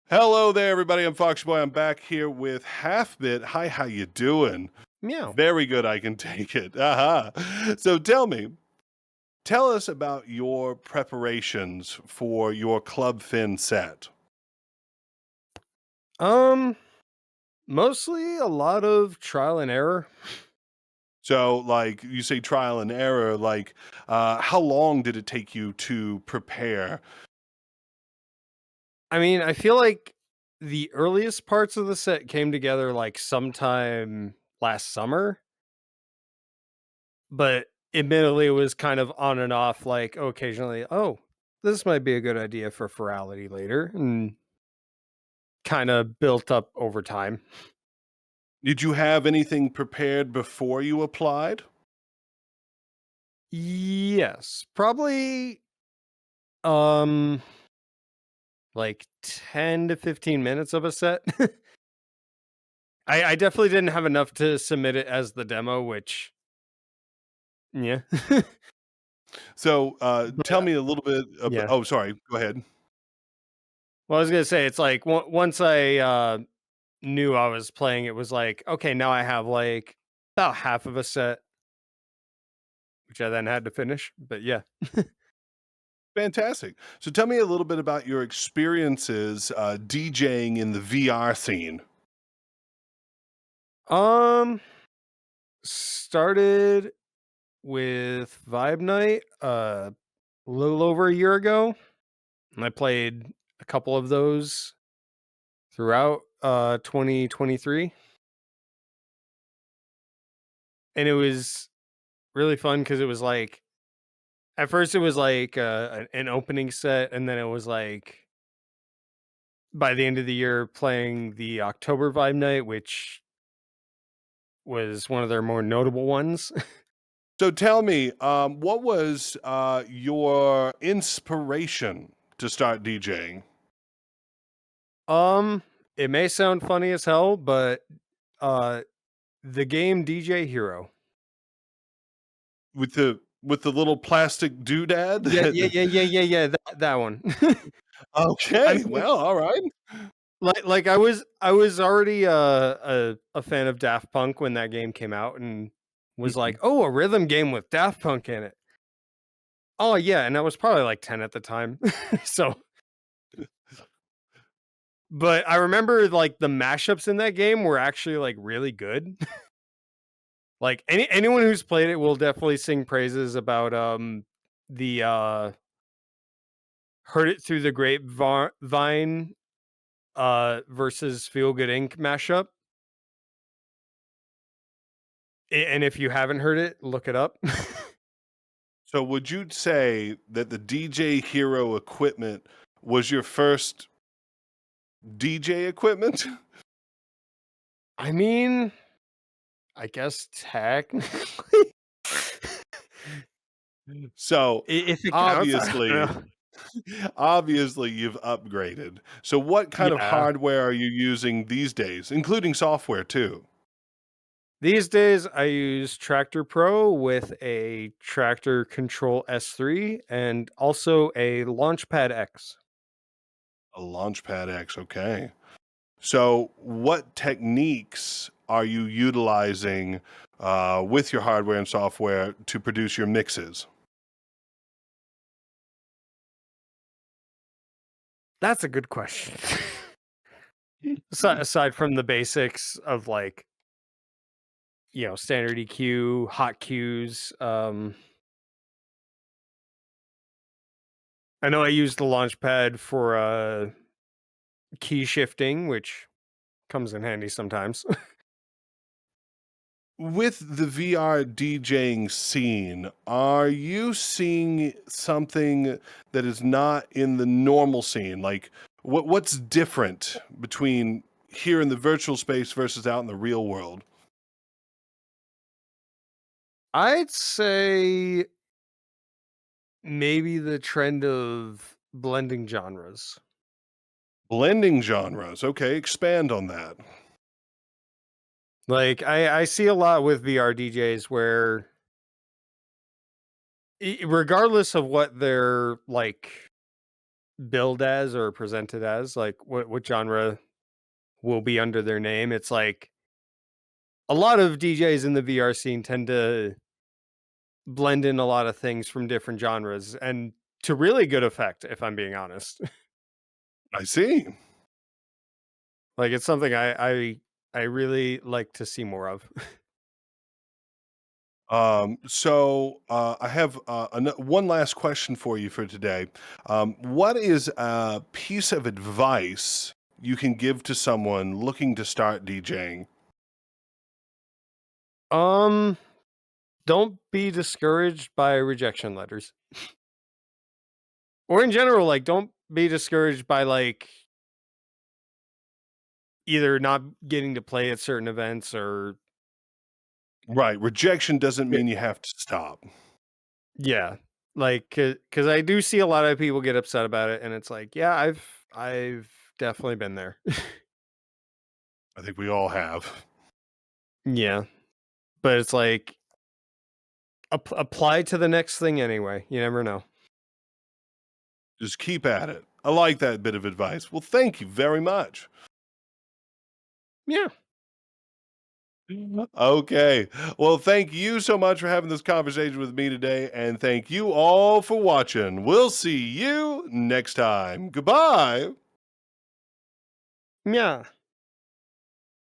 Hello there, everybody. I'm Foxxyboi. I'm back here with Halfbit. Hi, how you doing? Meow. Very good. I can take it. Aha. So tell us about your preparations for your Club Fin set. Mostly a lot of trial and error. So, like you say, trial and error. Like, how long did it take you to prepare? I mean, I feel like the earliest parts of the set came together like sometime last summer, but admittedly it was kind of on and off, like occasionally, oh, this might be a good idea for Furality later, and kind of built up over time. Did you have anything prepared before you applied? Yes, probably um like 10 to 15 minutes of a set. I definitely didn't have enough to submit it as the demo, which, yeah. So, tell But, me a little bit about. yeah. Oh, sorry. Go ahead. Well, I was gonna say, it's like, once I knew I was playing, it was like, okay, now I have, like, about half of a set, which I then had to finish, but yeah. Fantastic. So tell me a little bit about your experiences DJing in the VR scene. Um, Started with Vibe Night, a little over a year ago, and I played a couple of those throughout, 2023. And it was really fun because it was like, at first it was like an opening set, and then it was like by the end of the year playing the October Vibe Night, which was one of their more notable ones. So tell me, what was your inspiration to start DJing? um, it may sound funny as hell, but uh, the game DJ Hero. With the little plastic Yeah, yeah, doodad? yeah, yeah, yeah, yeah. That one. I Okay, mean, well, all right. like I was already a fan of Daft Punk when that game came out, and was like, Mhm. oh, a rhythm game with Daft Punk in it. Oh yeah, and I was probably like 10 at the time. So, but I remember like the mashups in that game were actually like really good. Like anyone who's played it will definitely sing praises about the Heard It Through the Grapevine versus Feel Good Inc. mashup. And if you haven't heard it, look it up. So would you say that the DJ Hero equipment was your first DJ equipment? I mean, I guess technically, So if it counts, I don't obviously, know. obviously you've upgraded. So what kind of Yeah. hardware are you using these days, including software too? These days, I use Tractor Pro with a Tractor Control S3 and also a Launchpad X. A Launchpad X, okay. So what techniques are you utilizing with your hardware and software to produce your mixes? That's a good question. Aside from the basics of like, standard EQ, hot cues, I know I use the Launchpad for key shifting, which comes in handy sometimes. With the VR DJing scene, are you seeing something that is not in the normal scene? Like, what's different between here in the virtual space versus out in the real world? I'd say maybe the trend of blending genres. Blending genres. Okay, expand on that. Like I see a lot with VR DJs where regardless of what their like billed as or presented as, like what genre will be under their name. It's like a lot of DJs in the VR scene tend to blend in a lot of things from different genres and to really good effect, if I'm being honest. I see. Like it's something I really like to see more of. I have one last question for you for today. What is a piece of advice you can give to someone looking to start DJing? um don't be discouraged by rejection letters. Or in general, like don't be discouraged by like either not getting to play at certain events or Right. Rejection doesn't yeah, mean you have to stop. yeah. Like cuz I do see a lot of people get upset about it and it's like, yeah, I've definitely been there. I think we all have. Yeah. But it's like apply to the next thing anyway. You never know. Just keep at it. I like that bit of advice. Well, thank you very much. Yeah. Okay. Well, thank you so much for having this conversation with me today. And thank you all for watching. We'll see you next time. Goodbye. Yeah.